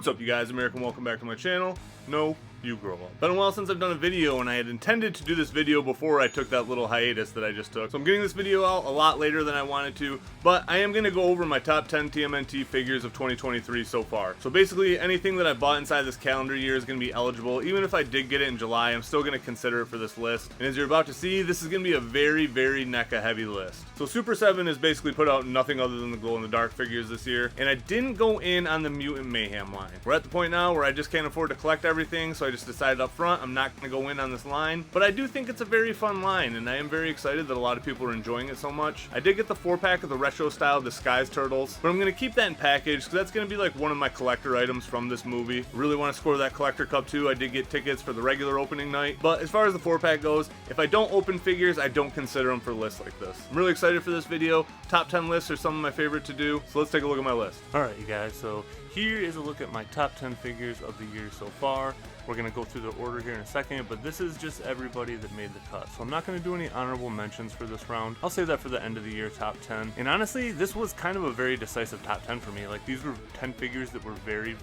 What's up, you guys? American, welcome back to my channel. No, you grow up. Been a while since I've done a video, and I had intended to do this video before I took that little hiatus that I just took. So I'm getting this video out a lot later than I wanted to, but I am going to go over my top 10 TMNT figures of 2023 so far. So basically, anything that I bought inside this calendar year is going to be eligible. Even if I did get it in July, I'm still going to consider it for this list. And as you're about to see, this is going to be a very NECA heavy list. So Super 7 has basically put out nothing other than the glow-in-the-dark figures this year, and I didn't go in on the Mutant Mayhem line. We're at the point now where I just can't afford to collect everything, so I just decided up front I'm not going to go in on this line. But I do think it's a very fun line, and I am very excited that a lot of people are enjoying it so much. I did get the 4-pack of the retro-style Disguise Turtles, but I'm going to keep that in package because that's going to be like one of my collector items from this movie. Really want to score that collector cup too. I did get tickets for the regular opening night, but as far as the 4-pack goes, if I don't open figures, I don't consider them for lists like this. I'm really excited for this video. Top 10 lists are some of my favorite to do, so let's take a look at my list. Alright, you guys, so here is a look at my top 10 figures of the year so far. We're going to go through the order here in a second, but this is just everybody that made the cut. So I'm not going to do any honorable mentions for this round. I'll save that for the end of the year top 10. And honestly, this was kind of a very decisive top 10 for me. Like, these were 10 figures that were very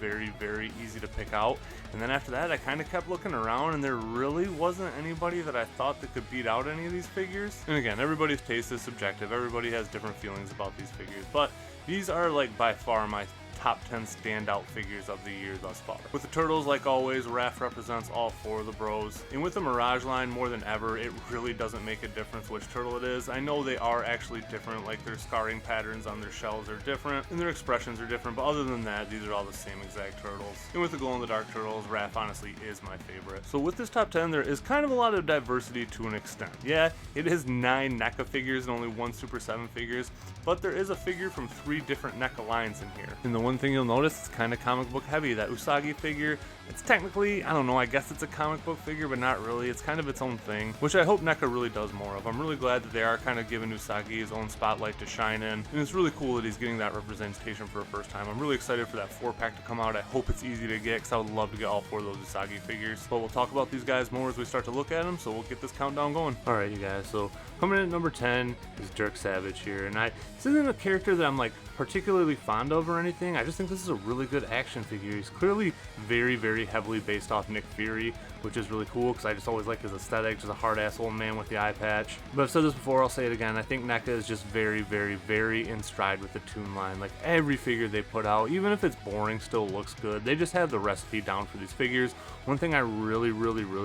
easy to pick out. And then after that, I kind of kept looking around, and there really wasn't anybody that I thought that could beat out any of these figures. And again, everybody's taste is subjective. Everybody has different feelings about these figures, but these are like by far my top 10 standout figures of the year thus far. With the Turtles, like always, Raph represents all 4 of the bros. And with the Mirage line, more than ever, it really doesn't make a difference which turtle it is. I know they are actually different, like their scarring patterns on their shells are different, and their expressions are different, but other than that, these are all the same exact turtles. And with the glow-in-the-dark turtles, Raph honestly is my favorite. So with this top 10, there is kind of a lot of diversity to an extent. Yeah, it is 9 NECA figures and only 1 Super 7 figures, but there is a figure from 3 different NECA lines in here. And the one thing you'll notice, it's kind of comic book heavy. That Usagi figure, it's technically, I don't know, I guess it's a comic book figure, but not really. It's kind of its own thing, which I hope NECA really does more of. I'm really glad that they are kind of giving Usagi his own spotlight to shine in, and it's really cool that he's getting that representation for the first time. I'm really excited for that 4-pack to come out. I hope it's easy to get, because I would love to get all 4 of those Usagi figures. But we'll talk about these guys more as we start to look at them, so we'll get this countdown going. Alright, you guys, so coming in at number 10 is Dirk Savage here, and this isn't a character that I'm like particularly fond of or anything. I just think this is a really good action figure. He's clearly very heavily based off Nick Fury, which is really cool because I just always like his aesthetic, just a hard-ass old man with the eye patch. But I've said this before, I'll say it again, I think NECA is just very in stride with the Toon line. Like, every figure they put out, even if it's boring, still looks good. They just have the recipe down for these figures. One thing I really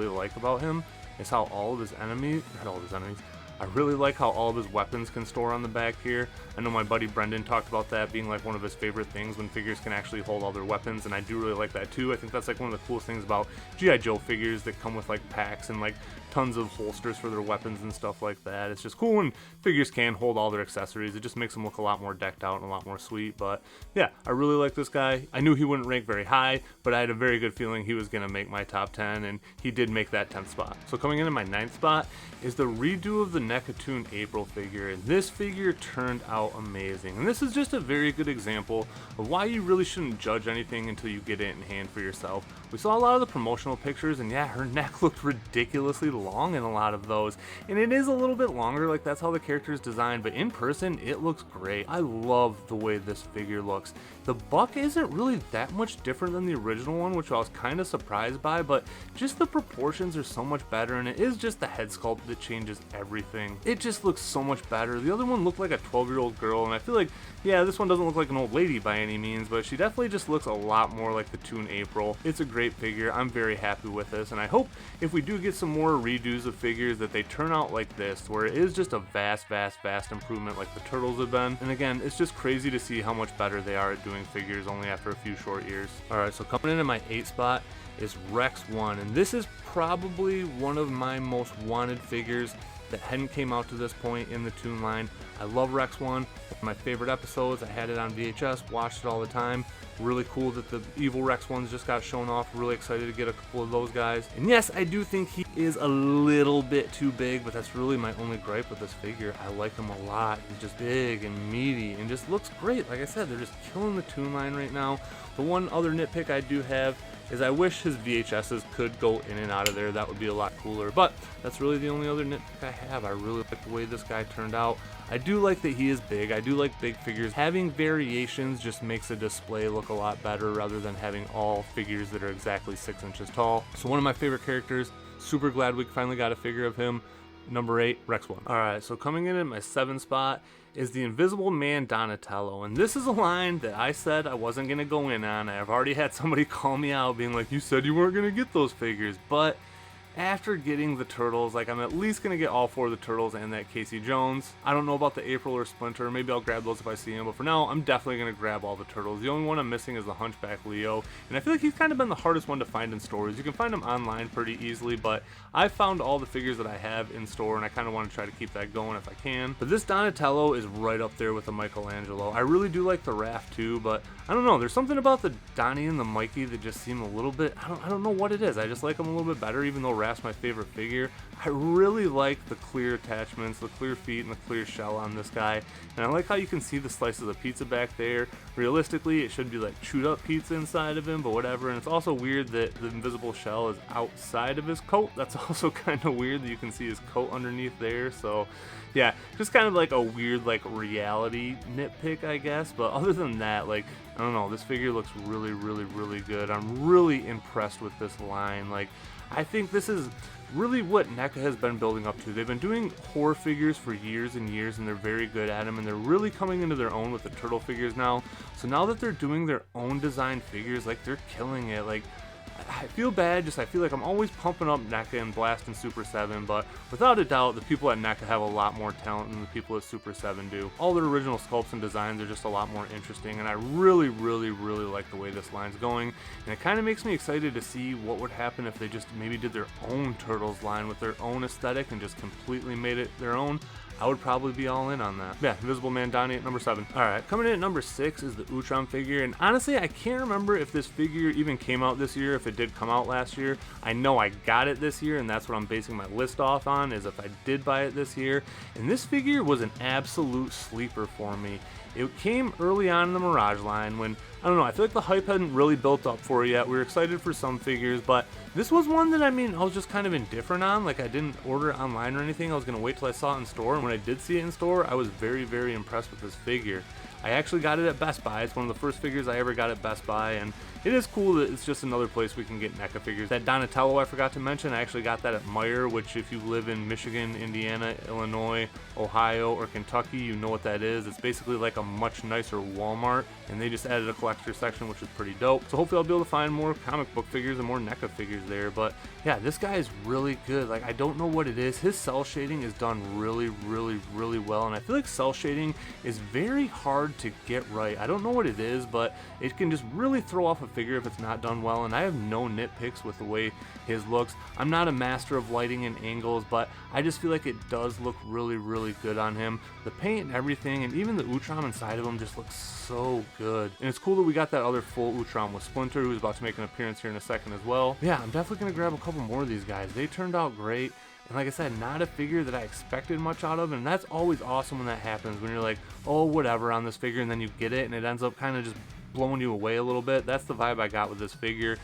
like about him is how all of his enemies, not all of his enemies, I really like how all of his weapons can store on the back here. I know my buddy Brendan talked about that being like one of his favorite things, when figures can actually hold all their weapons, and I do really like that too. I think that's like one of the coolest things about G.I. Joe figures that come with like packs and like tons of holsters for their weapons and stuff like that. It's just cool when figures can hold all their accessories. It just makes them look a lot more decked out and a lot more sweet. But yeah, I really like this guy. I knew he wouldn't rank very high, but I had a very good feeling he was going to make my top 10, and he did make that 10th spot. So coming in at my 9th spot is the redo of the NECA Toon April figure, and this figure turned out amazing. And this is just a very good example of why you really shouldn't judge anything until you get it in hand for yourself. We saw a lot of the promotional pictures, and yeah, her neck looked ridiculously long in a lot of those, and it is a little bit longer, like that's how the character is designed, but in person it looks great. I love the way this figure looks. The buck isn't really that much different than the original one, which I was kind of surprised by, but just the proportions are so much better, and it is just the head sculpt that changes everything. It just looks so much better. The other one looked like a 12-year-old girl, and I feel like, yeah, this one doesn't look like an old lady by any means, but she definitely just looks a lot more like the Toon April. It's a great figure. I'm very happy with this, and I hope if we do get some more redos of figures that they turn out like this, where it is just a vast improvement like the Turtles have been. And again, it's just crazy to see how much better they are at doing figures only after a few short years. Alright, so coming in at my 8th spot is Rex 1, and this is probably one of my most wanted figures that hadn't came out to this point in the Toon line. I love Rex 1. One of my favorite episodes. I had it on VHS, watched it all the time. Really cool that the evil Rex ones just got shown off. Really excited to get a couple of those guys. And yes, I do think he is a little bit too big, but that's really my only gripe with this figure. I like him a lot. He's just big and meaty and just looks great. Like I said, they're just killing the Toon line right now. The one other nitpick I do have is I wish his VHSs could go in and out of there. That would be a lot cooler, but that's really the only other nitpick I have. I really like the way this guy turned out. I do like that he is big. I do like big figures. Having variations just makes a display look a lot better rather than having all figures that are exactly 6 inches tall. So one of my favorite characters, super glad we finally got a figure of him. Number 8, Rex 1. Alright, so coming in at my 7th spot is the Invisible Man Donatello, and this is a line that I said I wasn't going to go in on. I've already had somebody call me out being like, you said you weren't going to get those figures, but after getting the Turtles, like, I'm at least going to get all 4 of the Turtles and that Casey Jones. I don't know about the April or Splinter. Maybe I'll grab those if I see them, but for now, I'm definitely going to grab all the Turtles. The only one I'm missing is the Hunchback Leo, and I feel like he's kind of been the hardest one to find in stores. You can find him online pretty easily, but I found all the figures that I have in store, and I kind of want to try to keep that going if I can. But this Donatello is right up there with the Michelangelo. I really do like the Raph too, but I don't know. There's something about the Donnie and the Mikey that just seem a little bit, I don't know what it is. I just like them a little bit better, even though Raph's my favorite figure. I really like the clear attachments, the clear feet, and the clear shell on this guy. And I like how you can see the slices of pizza back there. Realistically, it should be like chewed up pizza inside of him, but whatever. And it's also weird that the invisible shell is outside of his coat. That's also kind of weird that you can see his coat underneath there. So yeah, just kind of like a weird like reality nitpick, I guess. But other than that, like, I don't know, this figure looks really, really, really good. I'm really impressed with this line. Like, I think this is really what NECA has been building up to. They've been doing horror figures for years and years, and they're very good at them, and they're really coming into their own with the Turtle figures now. So now that they're doing their own design figures, like, they're killing it. Like, I feel bad, I feel like I'm always pumping up NECA and blasting Super 7, but without a doubt, the people at NECA have a lot more talent than the people at Super 7 do. All their original sculpts and designs are just a lot more interesting, and I really, really, really like the way this line's going, and it kind of makes me excited to see what would happen if they just maybe did their own Turtles line with their own aesthetic and just completely made it their own. I would probably be all in on that. Yeah, Invisible Man Donnie at number 7. Alright, coming in at number 6 is the Utrom figure, and honestly, I can't remember if this figure even came out this year, if it did come out last year. I know I got it this year, and that's what I'm basing my list off on, is if I did buy it this year. And this figure was an absolute sleeper for me. It came early on in the Mirage line when, I don't know, I feel like the hype hadn't really built up for it yet. We were excited for some figures, but this was one that, I mean, I was just kind of indifferent on. Like, I didn't order it online or anything. I was going to wait till I saw it in store, and when I did see it in store, I was very, very impressed with this figure. I actually got it at Best Buy. It's one of the first figures I ever got at Best Buy, and it is cool that it's just another place we can get NECA figures. That Donatello I forgot to mention, I actually got that at Meijer, which if you live in Michigan, Indiana, Illinois, Ohio, or Kentucky, you know what that is. It's basically like a much nicer Walmart, and they just added a collector section, which is pretty dope. So hopefully I'll be able to find more comic book figures and more NECA figures there. But yeah, this guy is really good. Like, I don't know what it is. His cell shading is done really, really, really well, and I feel like cell shading is very hard to get right. I don't know what it is, but it can just really throw off a figure if it's not done well, and I have no nitpicks with the way his looks. I'm not a master of lighting and angles, but I just feel like it does look really, really good on him. The paint and everything, and even the Utrom inside of him just looks so good. And it's cool that we got that other full Utrom with Splinter, who's about to make an appearance here in a second as well. Yeah, I'm definitely going to grab a couple more of these guys. They turned out great. And like I said, not a figure that I expected much out of, and that's always awesome when that happens, when you're like, oh, whatever on this figure, and then you get it, and it ends up kind of just blowing you away a little bit. That's the vibe I got with this figure.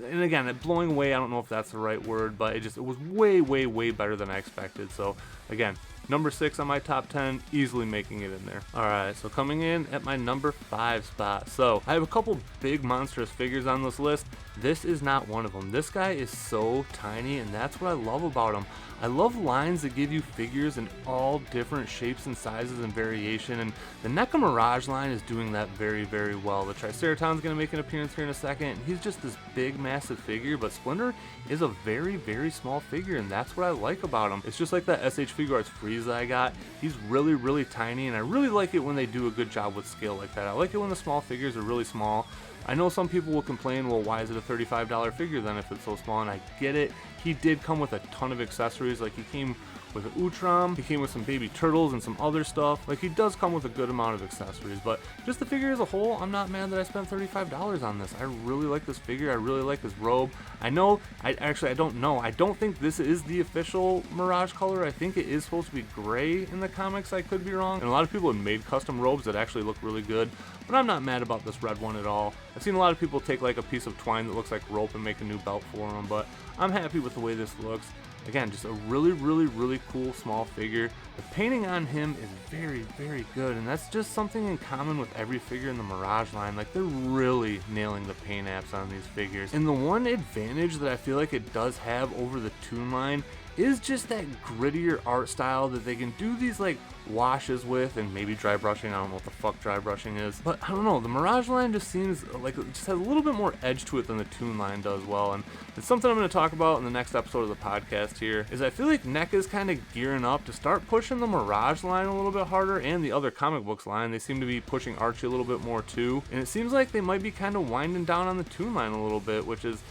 And again, blowing away, I don't know if that's the right word, but it was way, way, way better than I expected. So again, number 6 on my top 10, easily making it in there. Alright, so coming in at my number 5 spot. So I have a couple big monstrous figures on this list. This is not one of them. This guy is so tiny, and that's what I love about him. I love lines that give you figures in all different shapes and sizes and variation, and the NECA Mirage line is doing that very, very well. The Triceratops going to make an appearance here in a second. He's just this big, massive figure, but Splinter is a very, very small figure, and that's what I like about him. It's just like that SH Figuarts Frieza I got. He's really, really tiny, and I really like it when they do a good job with scale like that. I like it when the small figures are really small. I know some people will complain, well, why is it a $35 figure then if it's so small? And I get it. He did come with a ton of accessories. Like, he came with an Utram. He came with some baby turtles and some other stuff. Like, he does come with a good amount of accessories, but just the figure as a whole, I'm not mad that I spent $35 on this. I really like this figure. I really like his robe. I don't know. I don't think this is the official Mirage color. I think it is supposed to be gray in the comics. I could be wrong. And a lot of people have made custom robes that actually look really good, but I'm not mad about this red one at all. I've seen a lot of people take like a piece of twine that looks like rope and make a new belt for them, but I'm happy with the way this looks. Again, just a really cool small figure. The painting on him is very good, and that's just something in common with every figure in the Mirage line. Like, they're really nailing the paint apps on these figures. And the one advantage that I feel like it does have over the Toon line is just that grittier art style that they can do these like washes with, and maybe dry brushing. I don't know what the fuck dry brushing is, but I don't know, the Mirage line just seems like it just has a little bit more edge to it than the Toon line does well. And it's something I'm going to talk about in the next episode of the podcast here, is I feel like NECA's kind of gearing up to start pushing the Mirage line a little bit harder, and the other comic books line. They seem to be pushing Archie a little bit more too, and it seems like they might be kind of winding down on the Toon line a little bit, which is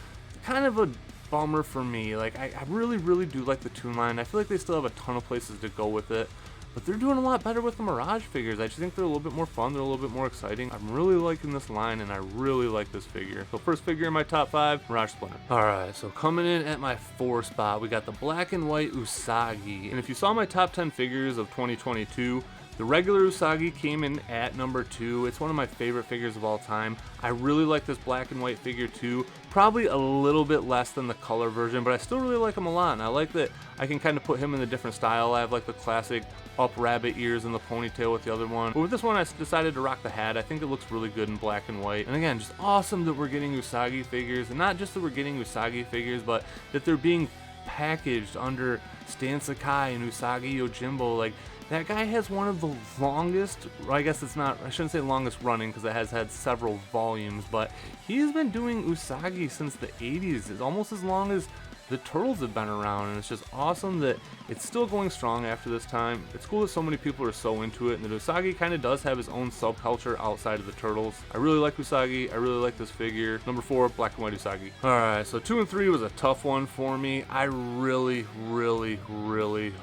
kind of a bummer for me. Like, I really do like the Toon line. I feel like they still have a ton of places to go with it, but they're doing a lot better with the Mirage figures. I just think they're a little bit more fun, they're a little bit more exciting. I'm really liking this line, and I really like this figure. So first figure in my top 5, Mirage Splinter. Alright, so coming in at my 4 spot, we got the black and white Usagi. And if you saw my top 10 figures of 2022, the regular Usagi came in at number 2. It's one of my favorite figures of all time. I really like this black and white figure too. Probably a little bit less than the color version, but I still really like him a lot. And I like that I can kind of put him in a different style. I have like the classic up rabbit ears and the ponytail with the other one. But with this one, I decided to rock the hat. I think it looks really good in black and white. And again, just awesome that we're getting Usagi figures. And not just that we're getting Usagi figures, but that they're being packaged under Stan Sakai and Usagi Yojimbo. Like, that guy has one of the longest, I guess it's not, I shouldn't say longest running because it has had several volumes, but he's been doing Usagi since the 80s. It's almost as long as the Turtles have been around, and it's just awesome that it's still going strong after this time. It's cool that so many people are so into it, and that Usagi kind of does have his own subculture outside of the Turtles. I really like Usagi. I really like this figure. Number 4, black and white Usagi. Alright, so 2 and 3 was a tough one for me. I really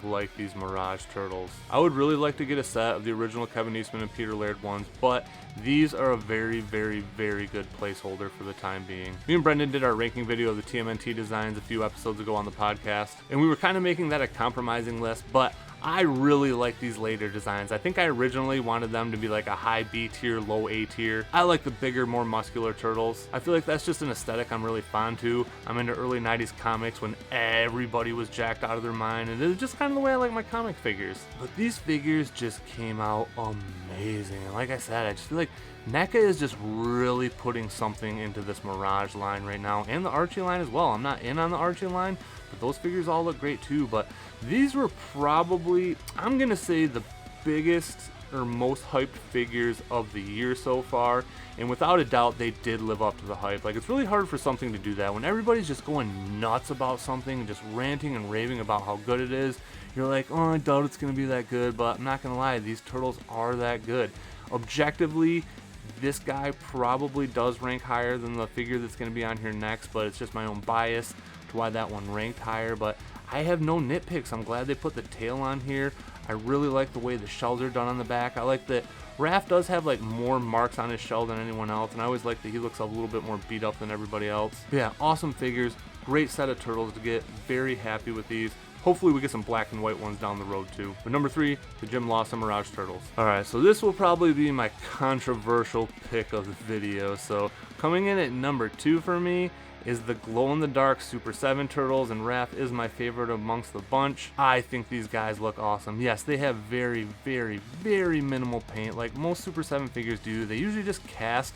like these Mirage Turtles. I would really like to get a set of the original Kevin Eastman and Peter Laird ones, but these are a very good placeholder for the time being. Me and Brendan did our ranking video of the TMNT designs a few episodes ago on the podcast, and we were kind of making that a compromising list, but I really like these later designs. I think I originally wanted them to be like a high B tier, low A tier. I like the bigger, more muscular turtles. I feel like that's just an aesthetic I'm really fond to. I'm into early 90s comics when everybody was jacked out of their mind, and it's just kind of the way I like my comic figures. But these figures just came out amazing. And like I said, I just feel like NECA is just really putting something into this Mirage line right now, and the Archie line as well. I'm not in on the Archie line, but those figures all look great too. But these were probably, I'm gonna say, the biggest or most hyped figures of the year so far, and without a doubt they did live up to the hype. Like, it's really hard for something to do that when everybody's just going nuts about something and just ranting and raving about how good it is. You're like, oh, I doubt it's gonna be that good, but I'm not gonna lie, these turtles are that good. Objectively, this guy probably does rank higher than the figure that's going to be on here next, but it's just my own bias to why that one ranked higher. But I have no nitpicks. I'm glad they put the tail on here. I really like the way the shells are done on the back. I like that Raph does have like more marks on his shell than anyone else, and I always like that he looks a little bit more beat up than everybody else. But yeah, awesome figures. Great set of turtles to get. Very happy with these. Hopefully we get some black and white ones down the road too. But number 3, the Jim Lawson Mirage Turtles. Alright, so this will probably be my controversial pick of the video. So coming in at number 2 for me is the glow-in-the-dark Super 7 Turtles, and Raph is my favorite amongst the bunch. I think these guys look awesome. Yes, they have very minimal paint, like most Super 7 figures do. They usually just cast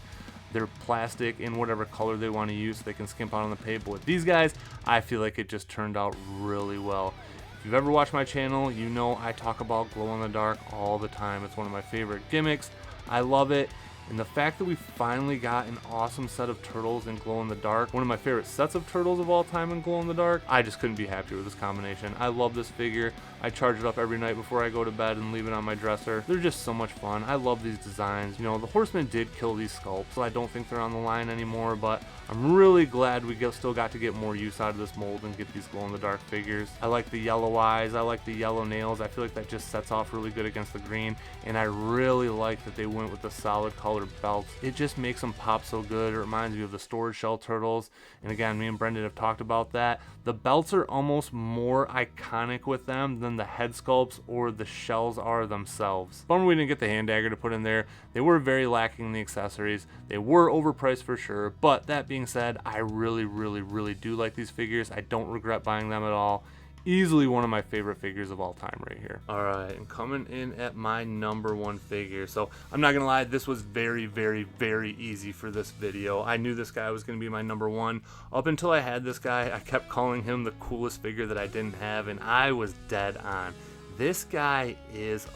their plastic in whatever color they want to use so they can skimp out on the paint. But with these guys, I feel like it just turned out really well. If you've ever watched my channel, you know I talk about glow in the dark all the time. It's one of my favorite gimmicks. I love it. And the fact that we finally got an awesome set of turtles in glow in the dark, one of my favorite sets of turtles of all time in glow in the dark, I just couldn't be happier with this combination. I love this figure. I charge it up every night before I go to bed and leave it on my dresser. They're just so much fun. I love these designs. You know, the Horsemen did kill these sculpts, so I don't think they're on the line anymore, but I'm really glad we still got to get more use out of this mold and get these glow in the dark figures. I like the yellow eyes. I like the yellow nails. I feel like that just sets off really good against the green, and I really like that they went with the solid colored belts. It just makes them pop so good. It reminds me of the Storage Shell Turtles, and again, me and Brendan have talked about that. The belts are almost more iconic with them than the head sculpts or the shells are themselves. Bummer we didn't get the hand dagger to put in there. They were very lacking in the accessories. They were overpriced for sure, but that being said, I really do like these figures. I don't regret buying them at all. Easily one of my favorite figures of all time right here. All right, and coming in at my number one figure. So I'm not gonna lie, this was very easy for this video. I knew this guy was gonna be my number one. Up until I had this guy, I kept calling him the coolest figure that I didn't have, and I was dead on. This guy is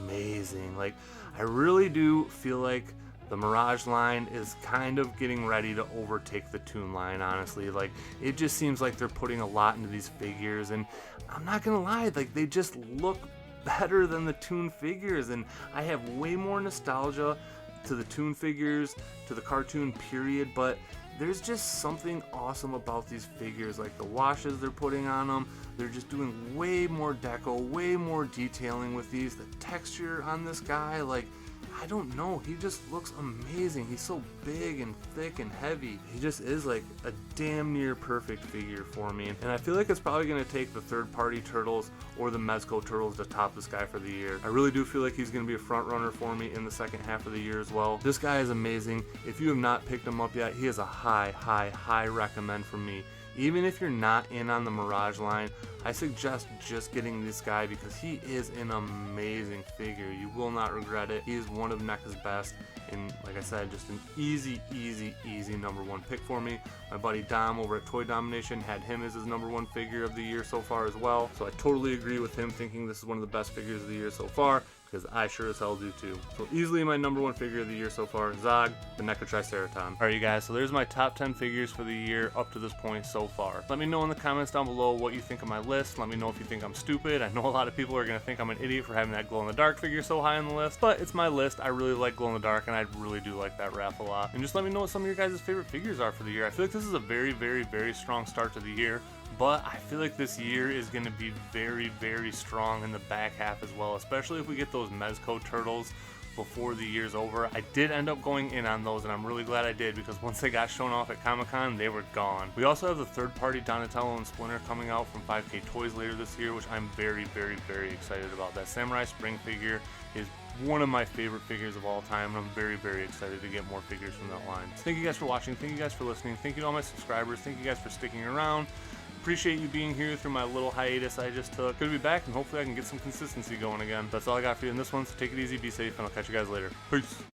amazing. Like, I really do feel like the Mirage line is kind of getting ready to overtake the Toon line, honestly. Like, it just seems like they're putting a lot into these figures, and I'm not gonna lie, like, they just look better than the Toon figures, and I have way more nostalgia to the Toon figures, to the cartoon period, but there's just something awesome about these figures. Like, the washes they're putting on them, they're just doing way more deco, way more detailing with these. The texture on this guy, like, I don't know, he just looks amazing. He's so big and thick and heavy. He just is like a damn near perfect figure for me. And I feel like it's probably going to take the third-party turtles or the Mezco turtles to top this guy for the year. I really do feel like he's going to be a front runner for me in the second half of the year as well. This guy is amazing. If you have not picked him up yet, he is a high recommend from me. Even if you're not in on the Mirage line, I suggest just getting this guy because he is an amazing figure. You will not regret it. He is one of NECA's best, and like I said, just an easy number one pick for me. My buddy Dom over at Toy Domination had him as his number one figure of the year so far as well, so I totally agree with him thinking this is one of the best figures of the year so far, because I sure as hell do too. So easily my number one figure of the year so far, Zog, the NECA Triceraton. Alright you guys, so there's my top 10 figures for the year up to this point so far. Let me know in the comments down below what you think of my list. Let me know if you think I'm stupid. I know a lot of people are going to think I'm an idiot for having that glow in the dark figure so high on the list, but it's my list. I really like glow in the dark, and I really do like that wrap a lot. And just let me know what some of your guys' favorite figures are for the year. I feel like this is a very strong start to the year, but I feel like this year is going to be very strong in the back half as well, especially if we get those Mezco turtles before the year's over. I did end up going in on those, and I'm really glad I did, because once they got shown off at Comic-Con, they were gone. We also have the third-party Donatello and Splinter coming out from 5K Toys later this year, which I'm very excited about. That Samurai Spring figure is one of my favorite figures of all time, and I'm very excited to get more figures from that line. So thank you guys for watching, thank you guys for listening, thank you to all my subscribers, thank you guys for sticking around. Appreciate you being here through my little hiatus I just took. Good to be back, and hopefully I can get some consistency going again. That's all I got for you in this one, so take it easy, be safe, and I'll catch you guys later. Peace.